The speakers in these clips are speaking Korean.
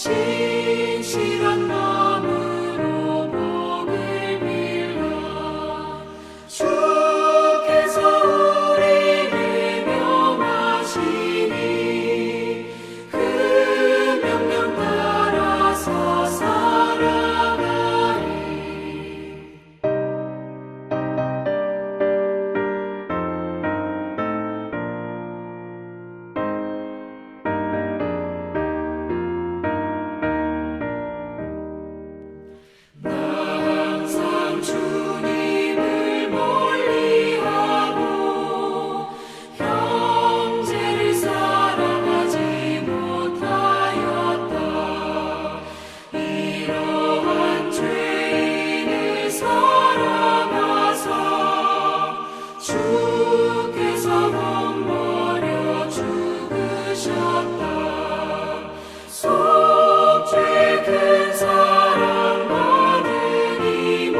신실한 마음으로 복을 빌라. 주께서 우리를 명하시니 그 명령 따라서 살아가리. 항상 주님을 멀리하고 형제를 사랑하지 못하였다. 이러한 죄인을 사랑하사 주께서 못 버려 죽으셨다. 속죄 큰 사랑 받으니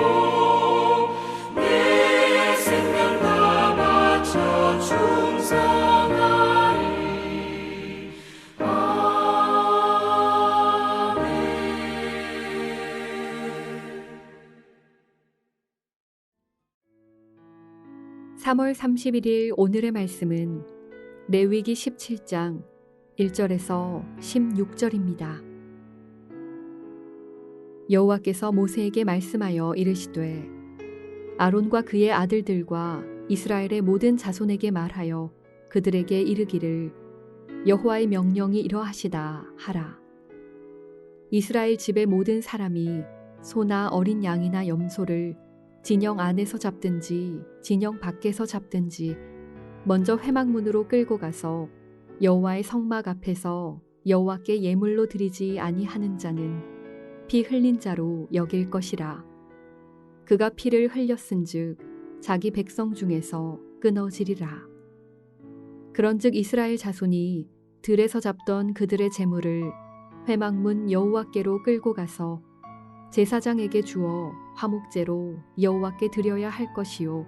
내 생명 다 바쳐 충성하리. 아멘. 3월 31일 오늘의 말씀은 레위기 17장 1절에서 16절입니다. 여호와께서 모세에게 말씀하여 이르시되 아론과 그의 아들들과 이스라엘의 모든 자손에게 말하여 그들에게 이르기를 여호와의 명령이 이러하시다 하라. 이스라엘 집의 모든 사람이 소나 어린 양이나 염소를 진영 안에서 잡든지 진영 밖에서 잡든지 먼저 회막문으로 끌고 가서 여호와의 성막 앞에서 여호와께 예물로 드리지 아니하는 자는 피 흘린 자로 여길 것이라. 그가 피를 흘렸은즉 자기 백성 중에서 끊어지리라. 그런즉 이스라엘 자손이 들에서 잡던 그들의 제물을 회막문 여호와께로 끌고 가서 제사장에게 주어 화목제로 여호와께 드려야 할 것이요,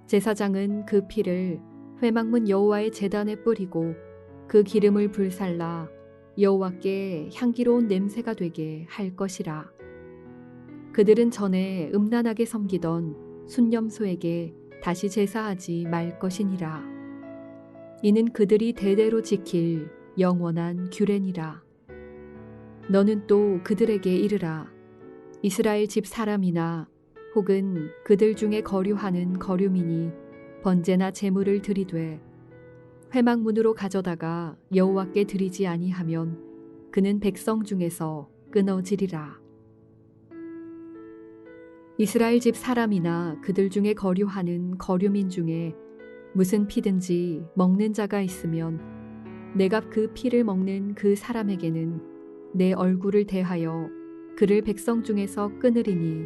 제사장은 그 피를 회막문 여호와의 제단에 뿌리고 그 기름을 불살라 여호와께 향기로운 냄새가 되게 할 것이라. 그들은 전에 음란하게 섬기던 순념소에게 다시 제사하지 말 것이니라. 이는 그들이 대대로 지킬 영원한 규례니라. 너는 또 그들에게 이르라. 이스라엘 집 사람이나 혹은 그들 중에 거류하는 거류민이 번제나 제물을 드리되 회막문으로 가져다가 여호와께 드리지 아니하면 그는 백성 중에서 끊어지리라. 이스라엘 집 사람이나 그들 중에 거류하는 거류민 중에 무슨 피든지 먹는 자가 있으면 내가 그 피를 먹는 그 사람에게는 내 얼굴을 대하여 그를 백성 중에서 끊으리니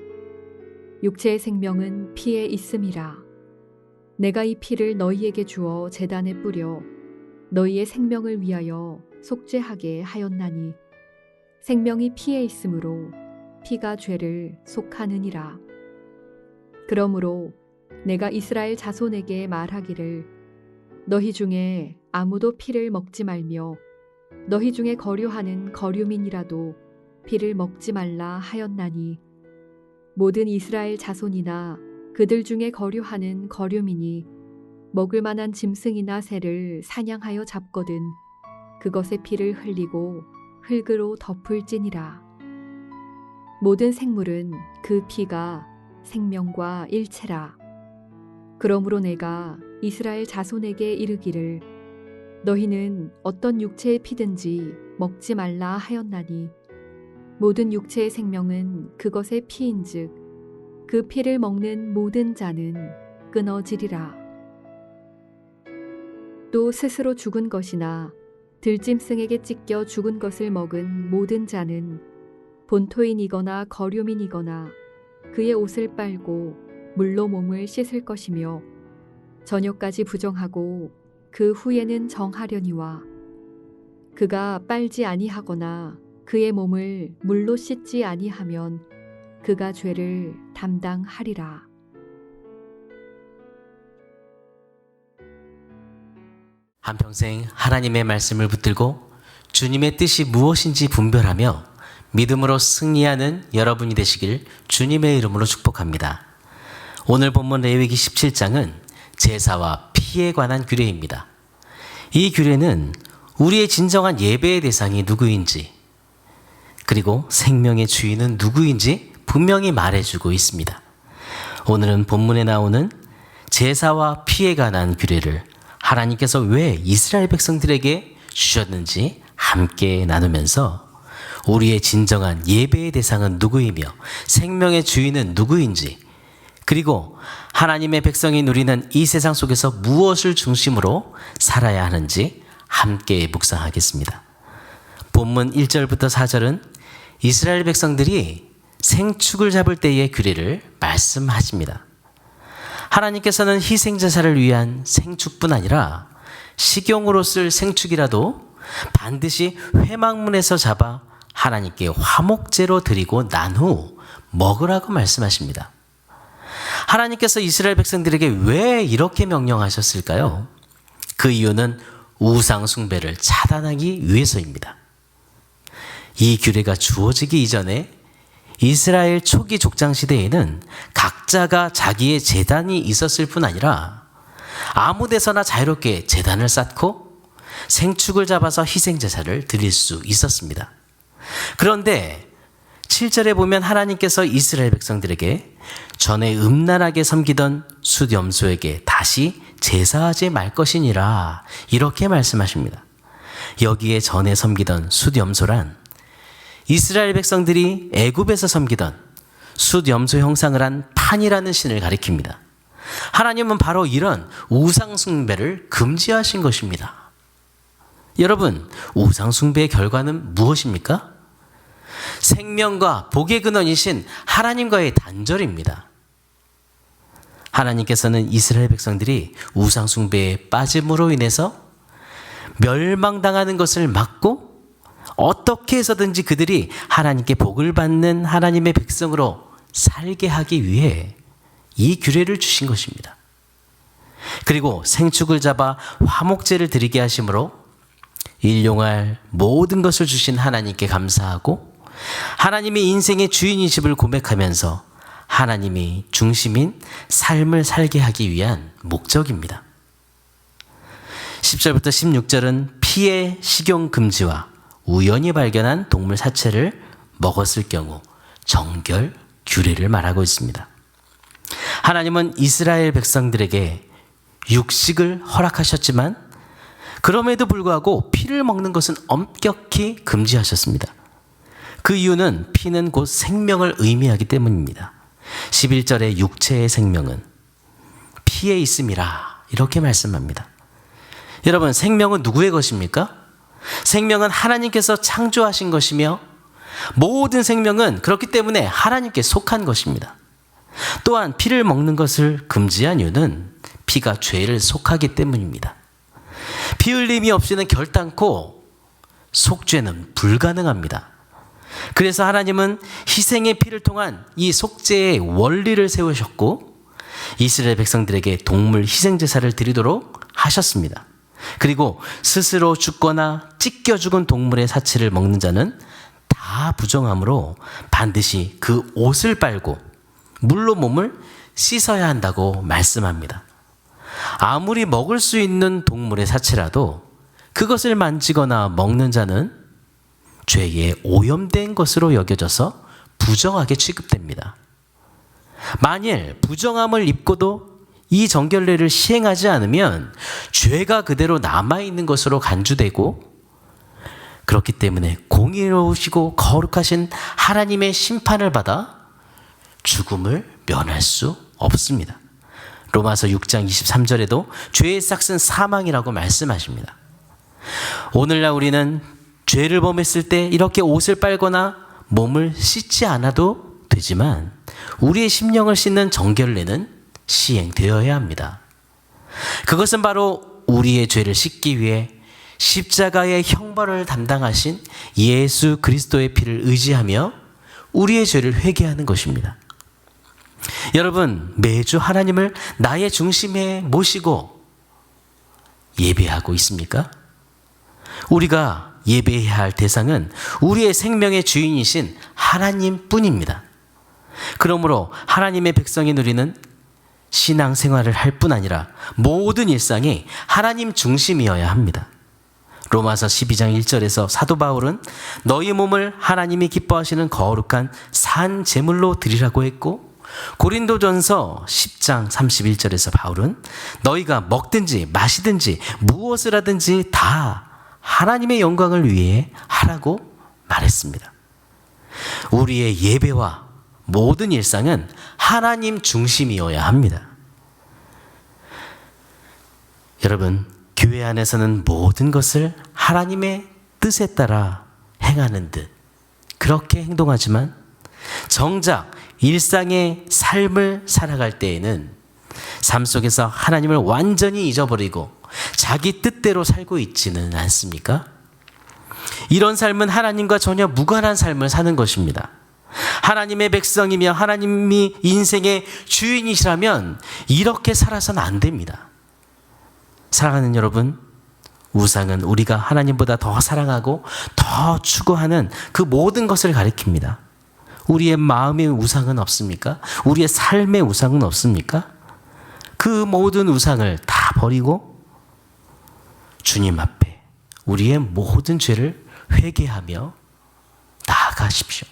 육체의 생명은 피에 있음이라. 내가 이 피를 너희에게 주어 제단에 뿌려 너희의 생명을 위하여 속죄하게 하였나니 생명이 피에 있으므로 피가 죄를 속하느니라. 그러므로 내가 이스라엘 자손에게 말하기를 너희 중에 아무도 피를 먹지 말며 너희 중에 거류하는 거류민이라도 피를 먹지 말라 하였나니 모든 이스라엘 자손이나 그들 중에 거류하는 거류민이 먹을 만한 짐승이나 새를 사냥하여 잡거든 그것의 피를 흘리고 흙으로 덮을지니라. 모든 생물은 그 피가 생명과 일체라. 그러므로 내가 이스라엘 자손에게 이르기를 너희는 어떤 육체의 피든지 먹지 말라 하였나니 모든 육체의 생명은 그것의 피인즉 그 피를 먹는 모든 자는 끊어지리라. 또 스스로 죽은 것이나 들짐승에게 찢겨 죽은 것을 먹은 모든 자는 본토인이거나 거류민이거나 그의 옷을 빨고 물로 몸을 씻을 것이며 저녁까지 부정하고 그 후에는 정하려니와 그가 빨지 아니하거나 그의 몸을 물로 씻지 아니하면 그가 죄를 담당하리라. 한평생 하나님의 말씀을 붙들고 주님의 뜻이 무엇인지 분별하며 믿음으로 승리하는 여러분이 되시길 주님의 이름으로 축복합니다. 오늘 본문 레위기 17장은 제사와 피에 관한 규례입니다. 이 규례는 우리의 진정한 예배의 대상이 누구인지, 그리고 생명의 주인은 누구인지 분명히 말해주고 있습니다. 오늘은 본문에 나오는 제사와 피에 관한 규례를 하나님께서 왜 이스라엘 백성들에게 주셨는지 함께 나누면서 우리의 진정한 예배의 대상은 누구이며 생명의 주인은 누구인지, 그리고 하나님의 백성이 누리는 이 세상 속에서 무엇을 중심으로 살아야 하는지 함께 묵상하겠습니다. 본문 1절부터 4절은 이스라엘 백성들이 생축을 잡을 때의 규례를 말씀하십니다. 하나님께서는 희생제사를 위한 생축뿐 아니라 식용으로 쓸 생축이라도 반드시 회막문에서 잡아 하나님께 화목제로 드리고 난 후 먹으라고 말씀하십니다. 하나님께서 이스라엘 백성들에게 왜 이렇게 명령하셨을까요? 그 이유는 우상 숭배를 차단하기 위해서입니다. 이 규례가 주어지기 이전에 이스라엘 초기 족장 시대에는 각자가 자기의 제단이 있었을 뿐 아니라 아무 데서나 자유롭게 제단을 쌓고 생축을 잡아서 희생제사를 드릴 수 있었습니다. 그런데 7절에 보면 하나님께서 이스라엘 백성들에게 전에 음란하게 섬기던 숫염소에게 다시 제사하지 말 것이니라 이렇게 말씀하십니다. 여기에 전에 섬기던 숫염소란 이스라엘 백성들이 애굽에서 섬기던 숫염소 형상을 한 판이라는 신을 가리킵니다. 하나님은 바로 이런 우상 숭배를 금지하신 것입니다. 여러분, 우상 숭배의 결과는 무엇입니까? 생명과 복의 근원이신 하나님과의 단절입니다. 하나님께서는 이스라엘 백성들이 우상 숭배에 빠짐으로 인해서 멸망당하는 것을 막고 어떻게 해서든지 그들이 하나님께 복을 받는 하나님의 백성으로 살게 하기 위해 이 규례를 주신 것입니다. 그리고 생축을 잡아 화목제를 드리게 하심으로 일용할 모든 것을 주신 하나님께 감사하고 하나님이 인생의 주인이심을 고백하면서 하나님이 중심인 삶을 살게 하기 위한 목적입니다. 10절부터 16절은 피의 식용 금지와 우연히 발견한 동물 사체를 먹었을 경우 정결 규례를 말하고 있습니다. 하나님은 이스라엘 백성들에게 육식을 허락하셨지만 그럼에도 불구하고 피를 먹는 것은 엄격히 금지하셨습니다. 그 이유는 피는 곧 생명을 의미하기 때문입니다. 11절의 육체의 생명은 피에 있음이라 이렇게 말씀합니다. 여러분, 생명은 누구의 것입니까? 생명은 하나님께서 창조하신 것이며 모든 생명은 그렇기 때문에 하나님께 속한 것입니다. 또한 피를 먹는 것을 금지한 이유는 피가 죄를 속하기 때문입니다. 피 흘림이 없이는 결단코 속죄는 불가능합니다. 그래서 하나님은 희생의 피를 통한 이 속죄의 원리를 세우셨고 이스라엘 백성들에게 동물 희생제사를 드리도록 하셨습니다. 그리고 스스로 죽거나 찢겨 죽은 동물의 사체를 먹는 자는 다 부정함으로 반드시 그 옷을 빨고 물로 몸을 씻어야 한다고 말씀합니다. 아무리 먹을 수 있는 동물의 사체라도 그것을 만지거나 먹는 자는 죄에 오염된 것으로 여겨져서 부정하게 취급됩니다. 만일 부정함을 입고도 이 정결례를 시행하지 않으면 죄가 그대로 남아있는 것으로 간주되고 그렇기 때문에 공의로우시고 거룩하신 하나님의 심판을 받아 죽음을 면할 수 없습니다. 로마서 6장 23절에도 죄의 삭은 사망이라고 말씀하십니다. 오늘날 우리는 죄를 범했을 때 이렇게 옷을 빨거나 몸을 씻지 않아도 되지만 우리의 심령을 씻는 정결례는 시행되어야 합니다. 그것은 바로 우리의 죄를 씻기 위해 십자가의 형벌을 담당하신 예수 그리스도의 피를 의지하며 우리의 죄를 회개하는 것입니다. 여러분, 매주 하나님을 나의 중심에 모시고 예배하고 있습니까? 우리가 예배해야 할 대상은 우리의 생명의 주인이신 하나님 뿐입니다. 그러므로 하나님의 백성이 누리는 신앙생활을 할 뿐 아니라 모든 일상이 하나님 중심이어야 합니다. 로마서 12장 1절에서 사도 바울은 너희 몸을 하나님이 기뻐하시는 거룩한 산 제물로 드리라고 했고, 고린도전서 10장 31절에서 바울은 너희가 먹든지 마시든지 무엇을 하든지 다 하나님의 영광을 위해 하라고 말했습니다. 우리의 예배와 모든 일상은 하나님 중심이어야 합니다. 여러분, 교회 안에서는 모든 것을 하나님의 뜻에 따라 행하는 듯 그렇게 행동하지만 정작 일상의 삶을 살아갈 때에는 삶 속에서 하나님을 완전히 잊어버리고 자기 뜻대로 살고 있지는 않습니까? 이런 삶은 하나님과 전혀 무관한 삶을 사는 것입니다. 하나님의 백성이며 하나님이 인생의 주인이시라면 이렇게 살아서는 안 됩니다. 사랑하는 여러분, 우상은 우리가 하나님보다 더 사랑하고 더 추구하는 그 모든 것을 가리킵니다. 우리의 마음의 우상은 없습니까? 우리의 삶의 우상은 없습니까? 그 모든 우상을 다 버리고 주님 앞에 우리의 모든 죄를 회개하며 나아가십시오.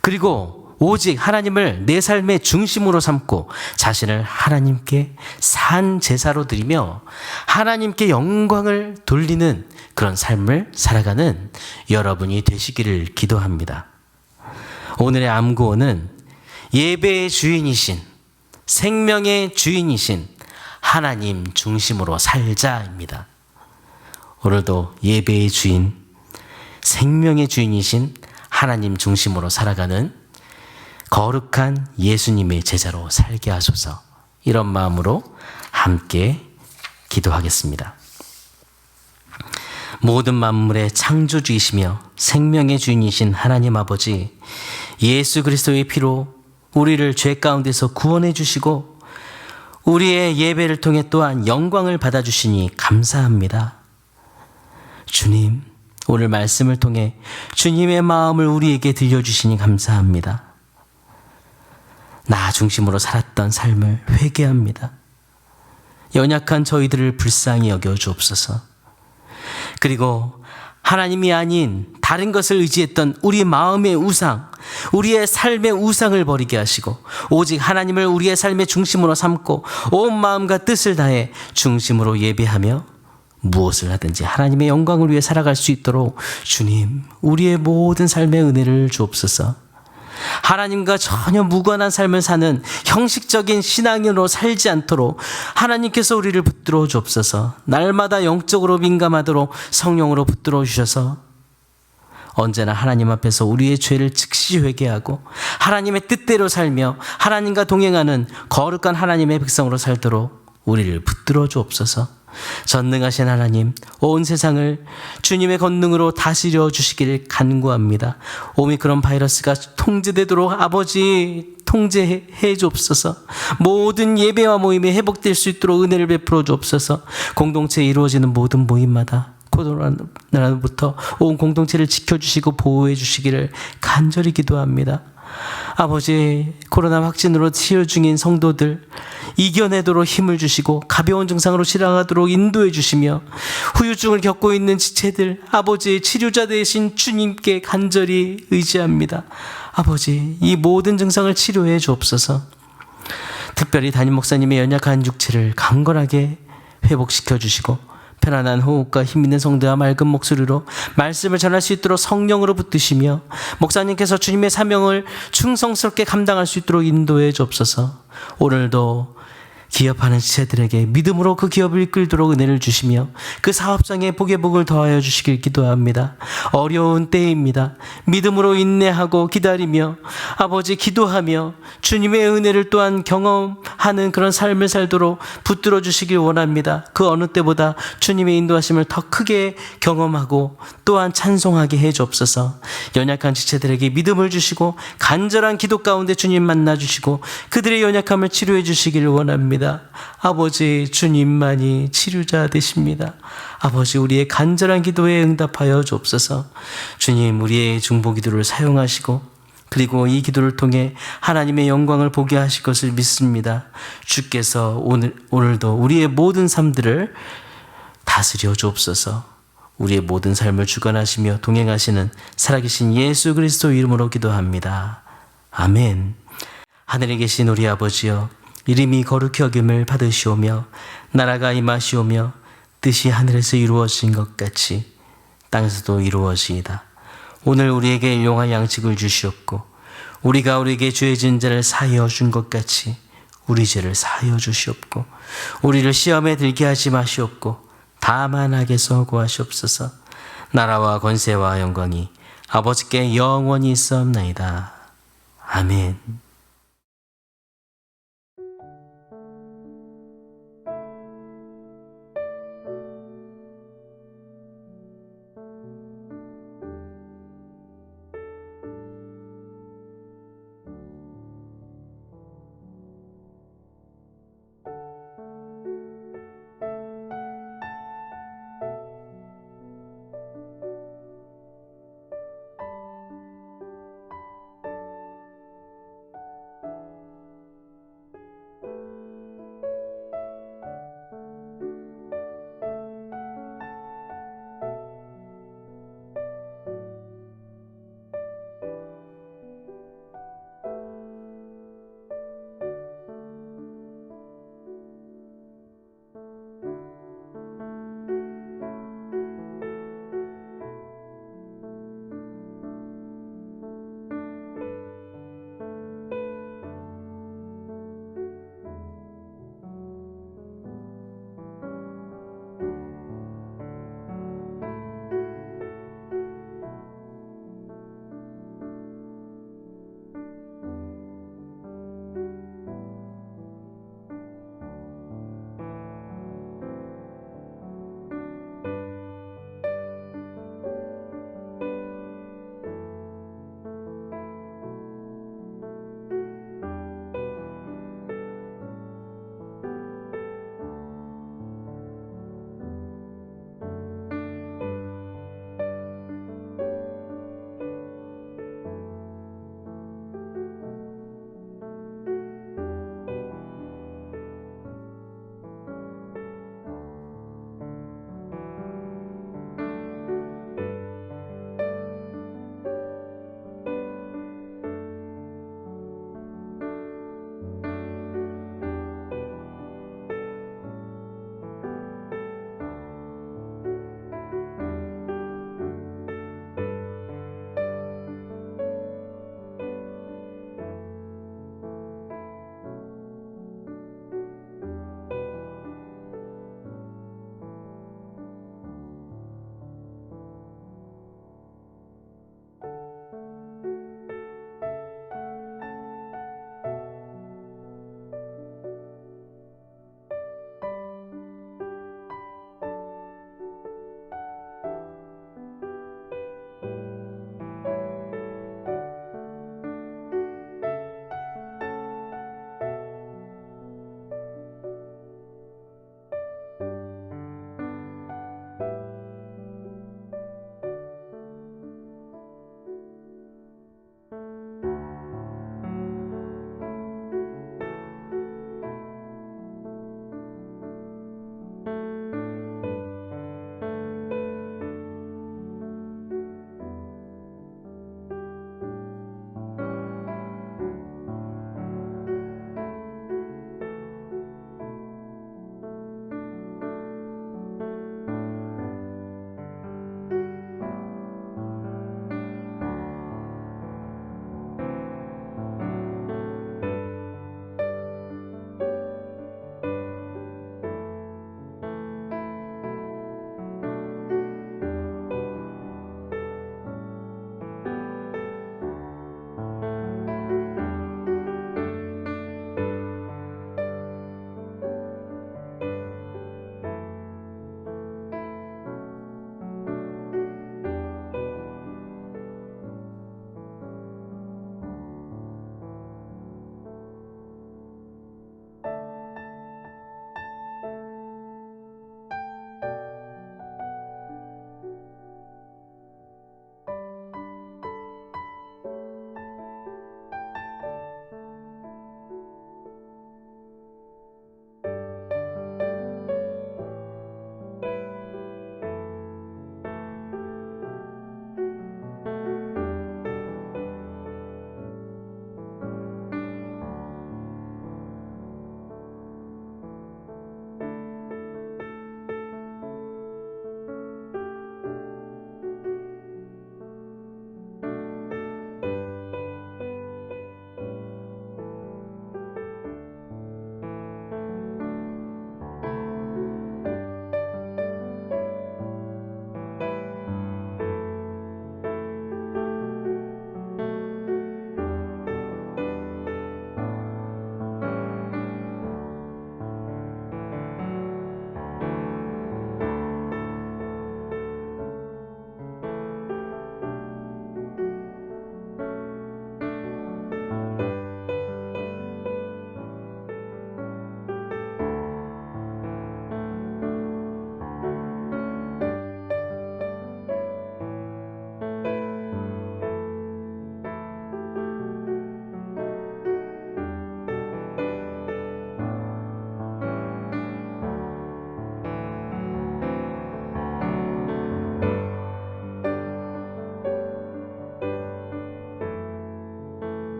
그리고 오직 하나님을 내 삶의 중심으로 삼고 자신을 하나님께 산 제사로 드리며 하나님께 영광을 돌리는 그런 삶을 살아가는 여러분이 되시기를 기도합니다. 오늘의 암구호는 예배의 주인이신, 생명의 주인이신 하나님 중심으로 살자입니다. 오늘도 예배의 주인, 생명의 주인이신 하나님 중심으로 살아가는 거룩한 예수님의 제자로 살게 하소서. 이런 마음으로 함께 기도하겠습니다. 모든 만물의 창조주이시며 생명의 주인이신 하나님 아버지, 예수 그리스도의 피로 우리를 죄 가운데서 구원해 주시고 우리의 예배를 통해 또한 영광을 받아주시니 감사합니다. 주님, 오늘 말씀을 통해 주님의 마음을 우리에게 들려주시니 감사합니다. 나 중심으로 살았던 삶을 회개합니다. 연약한 저희들을 불쌍히 여겨 주옵소서. 그리고 하나님이 아닌 다른 것을 의지했던 우리 마음의 우상, 우리의 삶의 우상을 버리게 하시고 오직 하나님을 우리의 삶의 중심으로 삼고 온 마음과 뜻을 다해 중심으로 예배하며 무엇을 하든지 하나님의 영광을 위해 살아갈 수 있도록 주님, 우리의 모든 삶의 은혜를 주옵소서. 하나님과 전혀 무관한 삶을 사는 형식적인 신앙인으로 살지 않도록 하나님께서 우리를 붙들어 주옵소서. 날마다 영적으로 민감하도록 성령으로 붙들어 주셔서 언제나 하나님 앞에서 우리의 죄를 즉시 회개하고 하나님의 뜻대로 살며 하나님과 동행하는 거룩한 하나님의 백성으로 살도록 우리를 붙들어 주옵소서. 전능하신 하나님, 온 세상을 주님의 권능으로 다스려 주시기를 간구합니다. 오미크론 바이러스가 통제되도록 아버지 통제해 주옵소서. 모든 예배와 모임이 회복될 수 있도록 은혜를 베풀어 주옵소서. 공동체에 이루어지는 모든 모임마다 코로나로부터 온 공동체를 지켜주시고 보호해 주시기를 간절히 기도합니다. 아버지, 코로나 확진으로 치료 중인 성도들 이겨내도록 힘을 주시고 가벼운 증상으로 지나가도록 인도해 주시며 후유증을 겪고 있는 지체들 아버지, 치료자 되신 주님께 간절히 의지합니다. 아버지, 이 모든 증상을 치료해 주옵소서. 특별히 담임 목사님의 연약한 육체를 강건하게 회복시켜 주시고 편안한 호흡과 힘있는 성도와 맑은 목소리로 말씀을 전할 수 있도록 성령으로 붙드시며 목사님께서 주님의 사명을 충성스럽게 감당할 수 있도록 인도해 주옵소서. 오늘도 기업하는 지체들에게 믿음으로 그 기업을 이끌도록 은혜를 주시며 그 사업장에 복의 복을 더하여 주시길 기도합니다. 어려운 때입니다. 믿음으로 인내하고 기다리며 아버지 기도하며 주님의 은혜를 또한 경험하는 그런 삶을 살도록 붙들어 주시길 원합니다. 그 어느 때보다 주님의 인도하심을 더 크게 경험하고 또한 찬송하게 해 주옵소서. 연약한 지체들에게 믿음을 주시고 간절한 기도 가운데 주님 만나 주시고 그들의 연약함을 치료해 주시길 원합니다. 기도합니다. 아버지, 주님만이 치료자 되십니다. 아버지, 우리의 간절한 기도에 응답하여 주옵소서. 주님, 우리의 중보 기도를 사용하시고 그리고 이 기도를 통해 하나님의 영광을 보게 하실 것을 믿습니다. 주께서 오늘도 우리의 모든 삶들을 다스려 주옵소서. 우리의 모든 삶을 주관하시며 동행하시는 살아계신 예수 그리스도 이름으로 기도합니다. 아멘. 하늘에 계신 우리 아버지여, 이름이 거룩히 여김을 받으시오며 나라가 임하시오며 뜻이 하늘에서 이루어진 것 같이 땅에서도 이루어지이다. 오늘 우리에게 일용할 양식을 주시옵고 우리가 우리에게 죄 지은 자를 사하여 준 것 같이 우리 죄를 사하여 주시옵고 우리를 시험에 들게 하지 마시옵고 다만 악에서 구하시옵소서. 나라와 권세와 영광이 아버지께 영원히 있사옵나이다. 아멘.